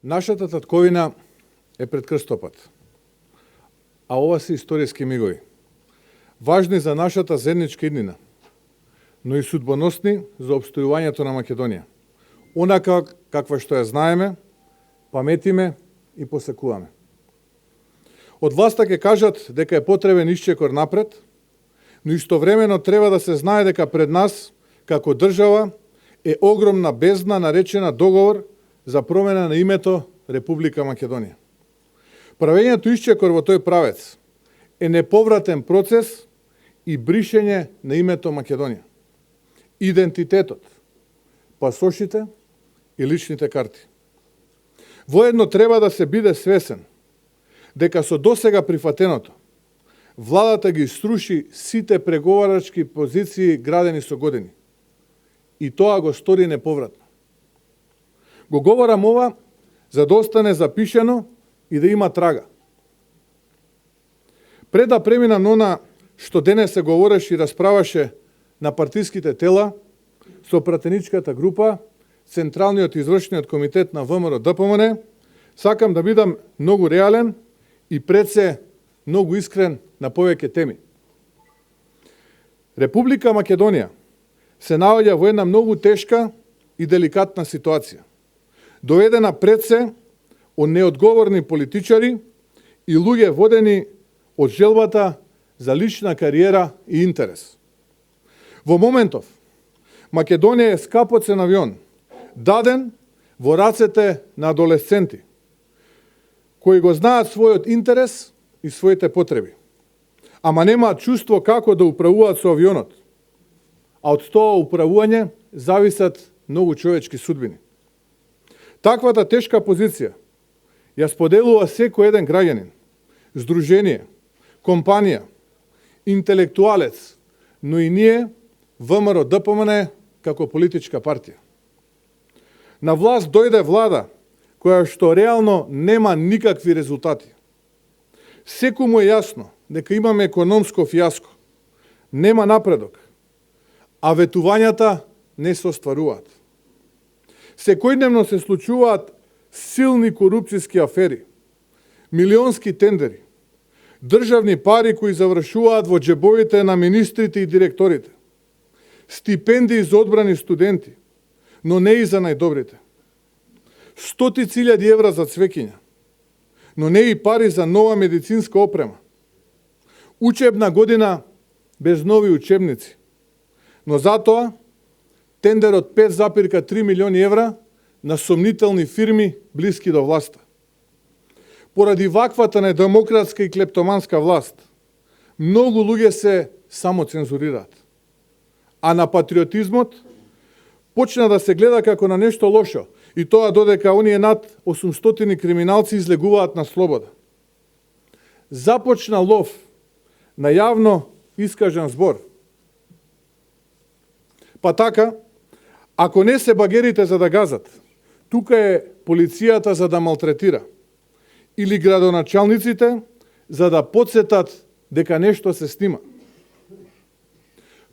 Нашата татковина е пред крстопат, а ова се историски мигови, важни за нашата заедничка иднина, но и судбоносни за обстојувањето на Македонија. Онака каква што ја знаеме, паметиме и посекуваме. Од власта ќе кажат дека е потребен исчекор напред, но истовремено треба да се знае дека пред нас, како држава, е огромна бездна наречена договор за промена на името Република Македонија. Правењето исчекор во тој правец е неповратен процес и бришење на името Македонија. Идентитетот, пасошите и личните карти. Воедно треба да се биде свесен дека со досега прифатеното, владата ги сруши сите преговарачки позиции градени со години. И тоа го стори неповратно. Го говорам ова за да остане запишено и да има трага. Пред да преминам на она што денес се говореше и расправаше на партиските тела, со пратеничката група, Централниот извршниот комитет на ВМРО ДПМН, сакам да бидам многу реален и пред се многу искрен на повеќе теми. Република Македонија се наоѓа во една многу тешка и деликатна ситуација, доведена пред се од неодговорни политичари и луѓе водени од желбата за лична кариера и интерес. Во моментов, Македонија е скапоцен авион, даден во рацете на адолесценти, кои го знаат својот интерес и своите потреби, ама немаат чувство како да управуваат со авионот, а од тоа управување зависат многу човечки судбини. Таквата тешка позиција ја споделува секој еден граѓанин, здружение, компанија, интелектуалец, но и ние, ВМРО ДПМН, како политичка партија. На власт дојде влада која што реално нема никакви резултати. Секому е јасно дека имаме економско фијаско, нема напредок, а ветувањата не се остваруваат. Секојдневно се случуваат силни корупцијски афери, милионски тендери, државни пари кои завршуваат во џебовите на министрите и директорите, стипендии за одбрани студенти, но не и за најдобрите. Стотици илјади евра за цвеќиња, но не и пари за нова медицинска опрема. Учебна година без нови учебници, но затоа тендер од 5,3 милиони евра на сомнителни фирми блиски до власта. Поради ваквата недемократска и клептоманска власт, многу луѓе се самоцензурираат. А на патриотизмот почна да се гледа како на нешто лошо, и тоа додека оние над 800 криминалци излегуваат на слобода. Започна лов на јавно искажан збор. Па така, ако не се багерите за да газат, тука е полицијата за да малтретира, или градоначалниците за да подсетат дека нешто се снима.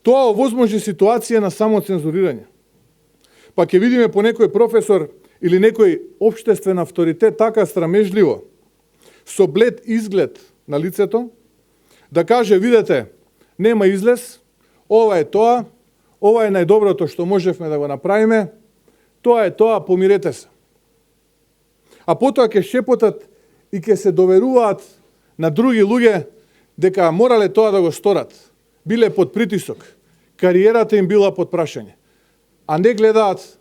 Тоа овозможи ситуација на самоцензурирање. Па ќе видиме по некој професор или некој општествен авторитет така срамежливо, со блед изглед на лицето, да каже, видете, нема излез, ова е тоа, ова е најдоброто што можевме да го направиме, тоа е тоа, помирете се. А потоа ќе шепотат и ќе се доверуваат на други луѓе дека морале тоа да го сторат. Биле под притисок, кариерата им била под прашање, а не гледаат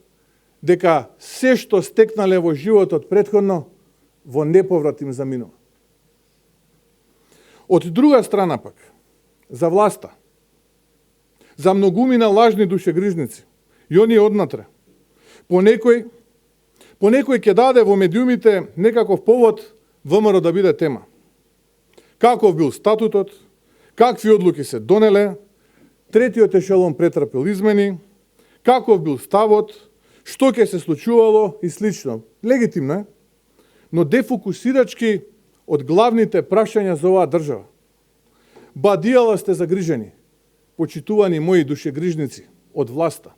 дека се што стекнале во животот претходно во неповрат им заминува. Од друга страна пак, за власта, за многумина лажни душегрижници, и оние однатре, по некој ќе даде во медиумите некаков повод ВМРО да биде тема. Каков бил статутот, какви одлуки се донеле, третиот ешелон претрпел измени, каков бил ставот, што ќе се случувало и слично. Легитимно е, но дефокусирачки од главните прашања за оваа држава. Бадијала сте загрижени, почитувани мои душегрижници од власта.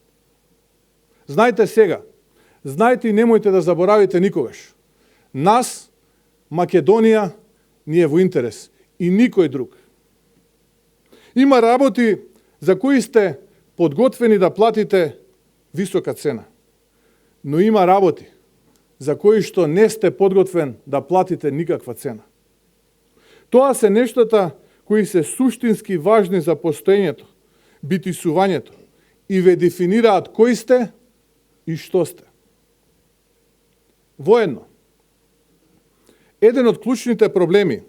Знајте сега, знајте и немојте да заборавите никогаш, Нас, Македонија, ни е во интерес и никој друг. Има работи за кои сте подготвени да платите висока цена. Но има работи за кои што не сте подготвен да платите никаква цена. Тоа се нештата кои се суштински важни за постоењето, битисувањето и ве дефинираат кои сте и што сте. Воедно, еден од клучните проблеми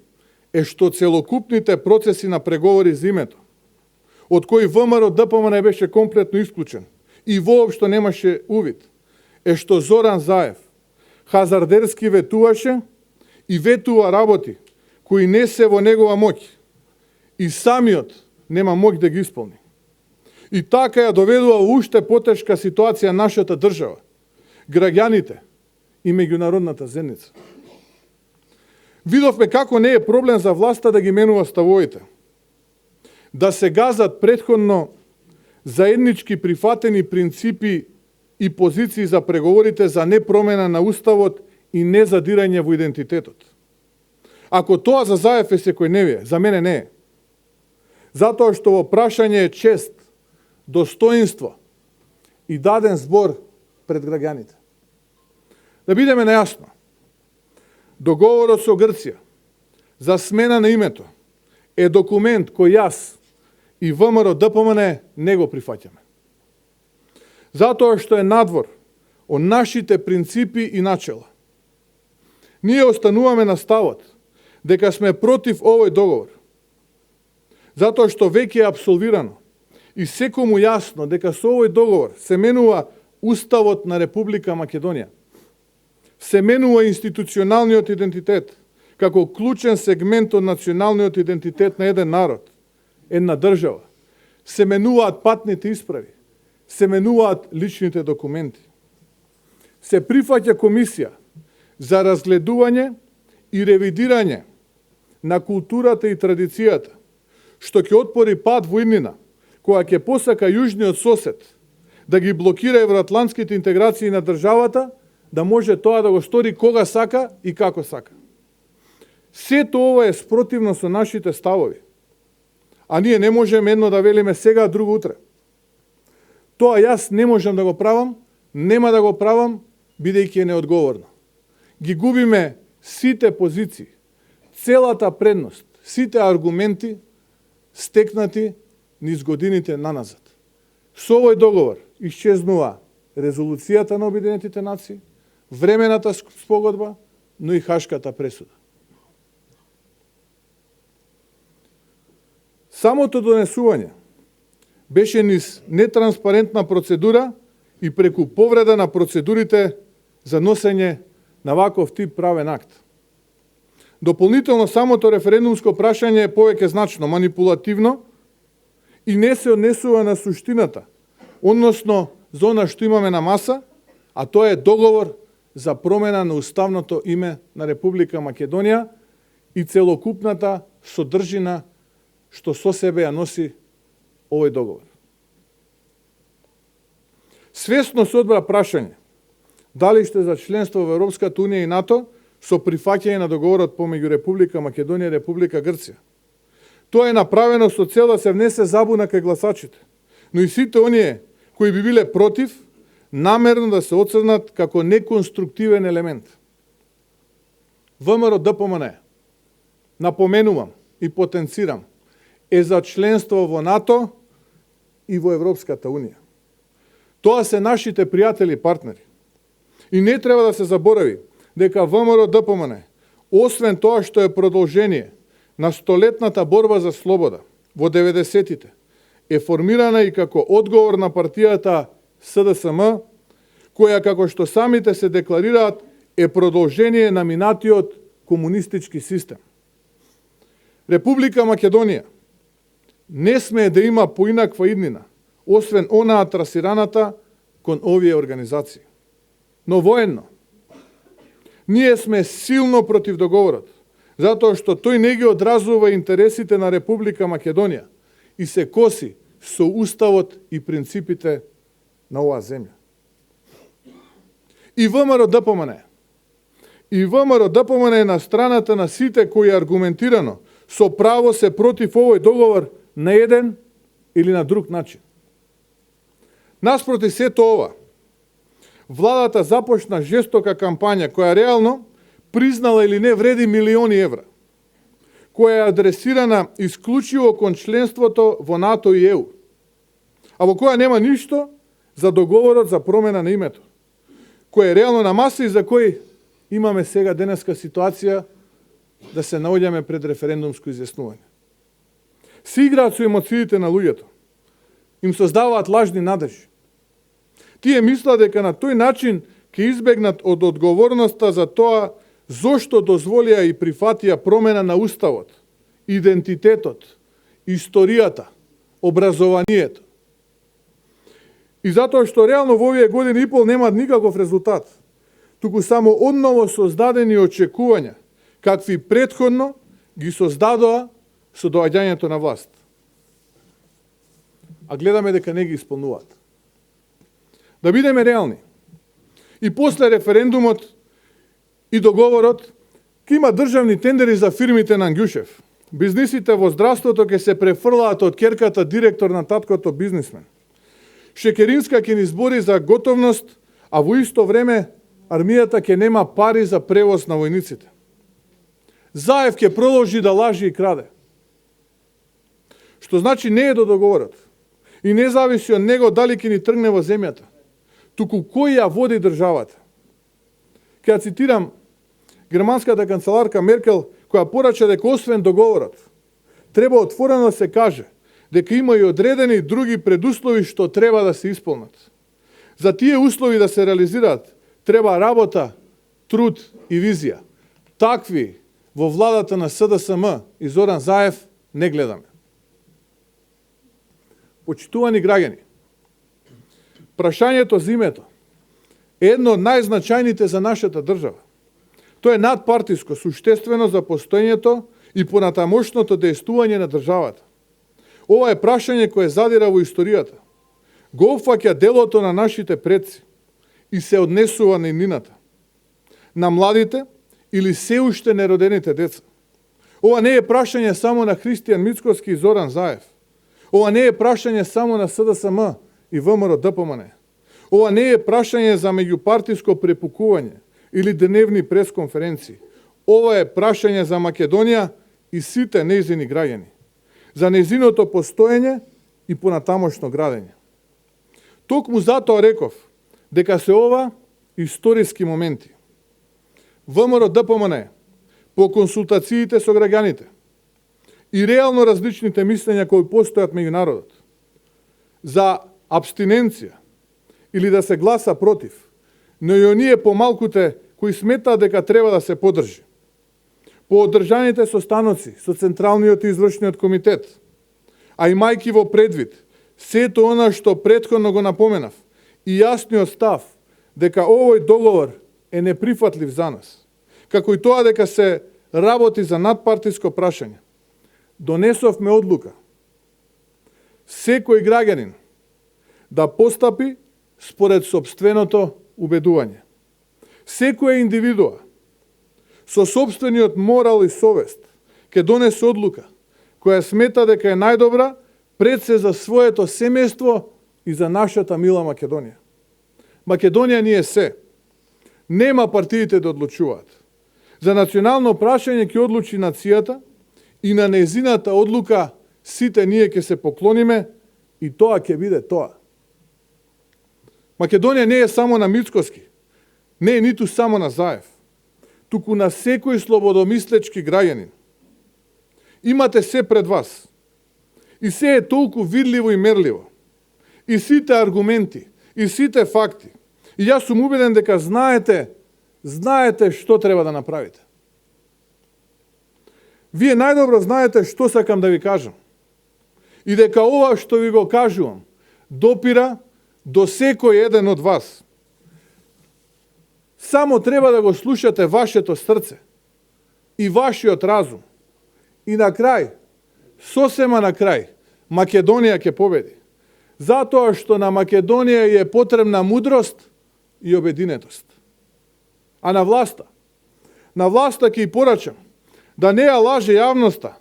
е што целокупните процеси на преговори за името, од кои ВМРО ДПМН беше комплетно исклучен и воопшто немаше увид, е што Зоран Заев хазардерски ветуваше и ветува работи кои не се во негова моќ и самиот нема моќ да ги исполни. И така ја доведува во уште потешка ситуација нашата држава, граѓаните и меѓународната заедница. Видовме како не е проблем за власта да ги менува ставовите, да се газат претходно заеднички прифатени принципи и позиции за преговорите за непромена на уставот и незадирање во идентитетот. Ако тоа за Заев е секојневие, за мене не е. Затоа што во прашање е чест, достоинство и даден збор пред граѓаните. Да бидеме најасно, договорот со Грција за смена на името е документ кој јас и ВМРО ДПМН не го прифаќаме. Затоа што е надвор од нашите принципи и начела. Ние остануваме на ставот дека сме против овој договор, затоа што веќе е апсолвирано и секому јасно дека со овој договор се менува Уставот на Република Македонија, се менува институционалниот идентитет, како клучен сегмент од националниот идентитет на еден народ, една држава, се менуваат патните исправи, се менуваат личните документи. Се прифаќа комисија за разгледување и ревидирање на културата и традицијата, што ќе отпори пат во иднина, која ќе посака јужниот сосед да ги блокира евроатлантските интеграции на државата, да може тоа да го стори кога сака и како сака. Сето ова е спротивно со нашите ставови. А ние не можеме едно да велиме сега, а друго утре. Тоа јас не можам да го правам, нема да го правам, бидејќи е неодговорно. Ги губиме сите позиции, целата предност, сите аргументи стекнати низ годините наназад. Со овој договор исчезнува резолуцијата на Обединетите нации, времената спогодба, но и Хашката пресуда. Самото донесување беше низ нетранспарентна процедура и преку повреда на процедурите за носење на ваков тип правен акт. Дополнително, самото референдумско прашање е повеќе значно манипулативно и не се однесува на суштината, односно за она што имаме на маса, а тоа е договор за промена на уставното име на Република Македонија и целокупната содржина што со себе ја носи овој договор. Свесно се одбра прашање дали сте за членство во Европската унија и НАТО со прифаќање на договорот помеѓу Република Македонија и Република Грција. Тоа е направено со цел да се внесе забуна кај гласачите, но и сите оние кои би биле против, намерно да се оцрнат како неконструктивен елемент. ВМРО ДПМН, напоменувам и потенцирам, е за членство во НАТО и во Европската унија. Тоа се нашите пријатели и партнери. И не треба да се заборави дека ВМРО ДПМН, освен тоа што е продолжение на столетната борба за слобода во 90-тите, е формирана и како одговор на партијата СДСМ, која, како што самите се декларираат, е продолжение на минатиот комунистички систем. Република Македонија не смее да има поинаква иднина, освен онаа трасираната кон овие организации. Но военно, ние сме силно против договорот, затоа што тој не ги одразува интересите на Република Македонија и се коси со уставот и принципите на оваа земја. И ВМРО ДПМН, И ВМРО ДПМН е на страната на сите кои аргументирано со право се против овој договор на еден или на друг начин. Наспроти сето ова, владата започна жестока кампања која реално, признала или не, вреди милиони евра, која е адресирана исклучиво кон членството во НАТО и ЕУ, а во која нема ништо за договорот за промена на името, кој е реално на маса и за кој имаме сега денеска ситуација да се наоѓаме пред референдумско изјаснување. Се играат со емоциите на луѓето, им создаваат лажни надежи. Тие мислат дека на тој начин ќе избегнат од одговорноста за тоа зошто дозволија и прифатија промена на уставот, идентитетот, историјата, образованието. И затоа што реално во овие години и пол немаат никаков резултат, туку само одново создадени очекувања, какви претходно ги создадоа со доаѓањето на власт. А гледаме дека не ги исполнуваат. Да бидеме реални. И после референдумот и договорот ќе има државни тендери за фирмите на Ангјушев. Бизнисите во здравството ќе се префрлаат од ќерката директор на таткото бизнисмен. Шекеринска ќе ни збори за готовност, а во исто време армијата ќе нема пари за превоз на војниците. Заев ќе продолжи да лажи и краде. Што значи не е до договорот. И не зависи од него дали ќе ни тргне во земјата, туку кој ја води државата. Ќе ја цитирам германската канцеларка Меркел, која порача дека освен договорот, треба отворено да се каже дека има и одредени други предуслови што треба да се исполнат. За тие услови да се реализираат, треба работа, труд и визија. Такви во владата на СДСМ и Зоран Заев не гледаме. Почитувани граѓани, прашањето за името е едно од најзначајните за нашата држава. Тоа е надпартиско, суштествено за постоењето и понатамошното дејствување на државата. Ова е прашање кое задира во историјата. Го опфаќа делото на нашите предци и се однесува на иднината, на младите или се уште неродените деца. Ова не е прашање само на Христијан Мицкоски и Зоран Заев. Ова не е прашање само на СДСМ и ВМРО ДПМН. Ова не е прашање за меѓупартиско препукување или дневни пресконференции. Ова е прашање за Македонија и сите нејзини граѓани, за нејзиното постоење и понатамошно градење. Токму затоа реков дека се ова историски моменти. ВМРО ДПМН по консултациите со граѓаните и реално различните мислења кои постојат меѓу народот за абстиненција или да се гласа против, но и оние помалкуте кои сметаат дека треба да се поддржи. По одржаните состаноци со Централниот и Извршниот комитет, а имајќи во предвид сето она што претходно го напоменав и јасниот став дека овој договор е неприфатлив за нас, како и тоа дека се работи за надпартиско прашање, донесовме одлука секој граѓанин да постапи според сопственото убедување. Секоја индивидуа со сопствениот морал и совест ќе донесе одлука која смета дека е најдобра пред се за своето семејство и за нашата мила Македонија. Македонија ни е се. Нема партиите да одлучуваат. За национално прашање ќе одлучи нацијата и на нејзината одлука сите ние ќе се поклониме и тоа ќе биде тоа. Македонија не е само на Мицкоски, не е ниту само на Заев, туку на секој слободомислечки граѓанин. Имате се пред вас. И се е толку видливо и мерливо. И сите аргументи, и сите факти. И јас сум убеден дека знаете што треба да направите. Вие најдобро знаете што сакам да ви кажам. И дека ова што ви го кажувам допира до секој еден од вас. Само треба да го слушате вашето срце и вашиот разум. И на крај, сосема на крај, Македонија ќе победи. Затоа што на Македонија е потребна мудрост и обединетост. А на власта на власта ќе и порачам да не ја лаже јавноста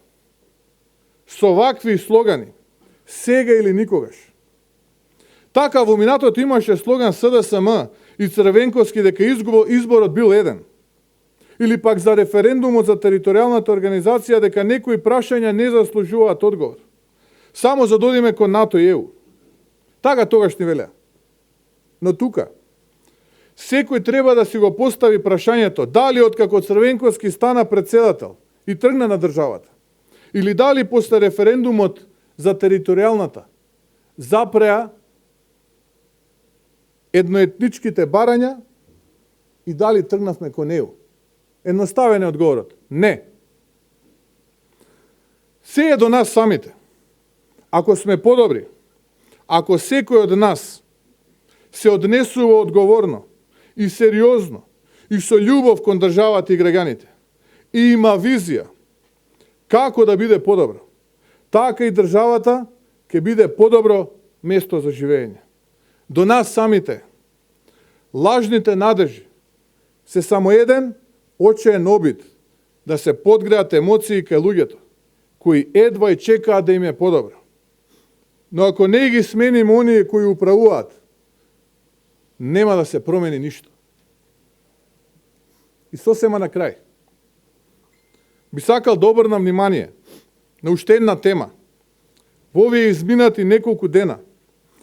со вакви слогани, сега или никогаш. Така во минатото имаше слоган СДСМ и Црвенковски дека изборот бил еден. Или пак за референдумот за територијалната организација дека некои прашања не заслужуваат одговор. Само за да одиме кон НАТО и ЕУ. Така тогаш ни велеа. Но тука, секој треба да си го постави прашањето дали откако Црвенковски стана председател и тргна на државата, или дали после референдумот за територијалната запреа едноетничките барања и дали тргнавме кон ЕУ. Едноставен е одговорот. Не. Се е до нас самите. Ако сме подобри, ако секој од нас се однесува одговорно и сериозно и со љубов кон државата и граѓаните и има визија како да биде подобро, така и државата ќе биде подобро место за живење. До нас самите, лажните надежи се само еден очен обид да се подгреат емоции кај луѓето, кои едва и чекаат да им е подобро. Но ако не ги смениме оние кои управуваат, нема да се промени ништо. И сосема на крај. Би сакал да обрнам внимание на уште една тема. Во овие изминати неколку дена,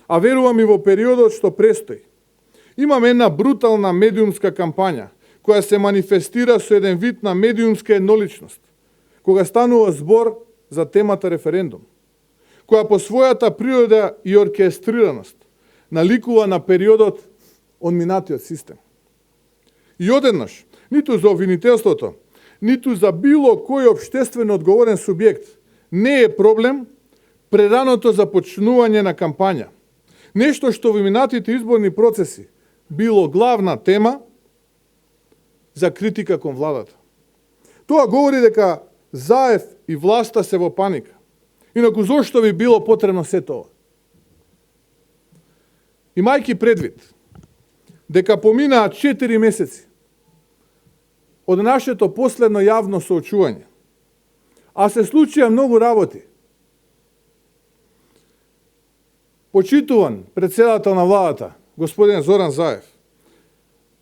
а верувам и во периодот што престои, имаме една брутална медиумска кампања, која се манифестира со еден вид на медиумска едноличност, кога станува збор за темата референдум, која по својата природа и оркестрираност наликува на периодот од минатиот систем. И одеднаш, ниту за обвинителството, ниту за било кој општествено одговорен субјект не е проблем прераното започнување на кампања. Нешто што во минатите изборни процеси било главна тема за критика кон владата. Тоа говори дека Заев и власта се во паника. Инаку зошто би било потребно се тоа? Имајќи предвид дека поминаа 4 месеци од нашето последно јавно соочување, а се случија многу работи. Почитуван председател на владата, господин Зоран Заев,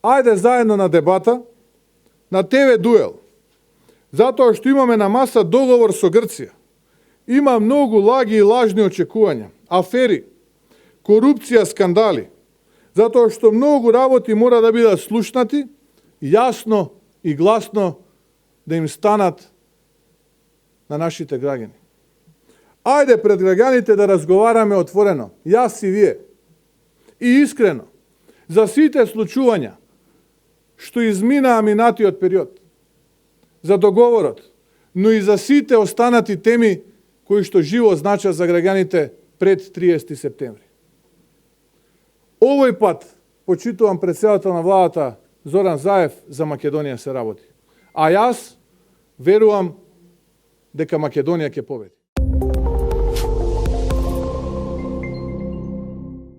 ајде заедно на дебата, на ТВ дуел, затоа што имаме на маса договор со Грција. Има многу лаги и лажни очекувања, афери, корупција, скандали, затоа што многу работи мора да бидат слушнати, јасно и гласно да им станат на нашите граѓани. Ајде пред граѓаните да разговараме отворено, јас и вие, и искрено, за сите случувања што изминаа минатиот период, за договорот, но и за сите останати теми кои што живо значат за граѓаните пред 30 септември. Овој пат, почитувам председател на владата Зоран Заев, за Македонија се работи. А јас верувам дека Македонија ќе победи.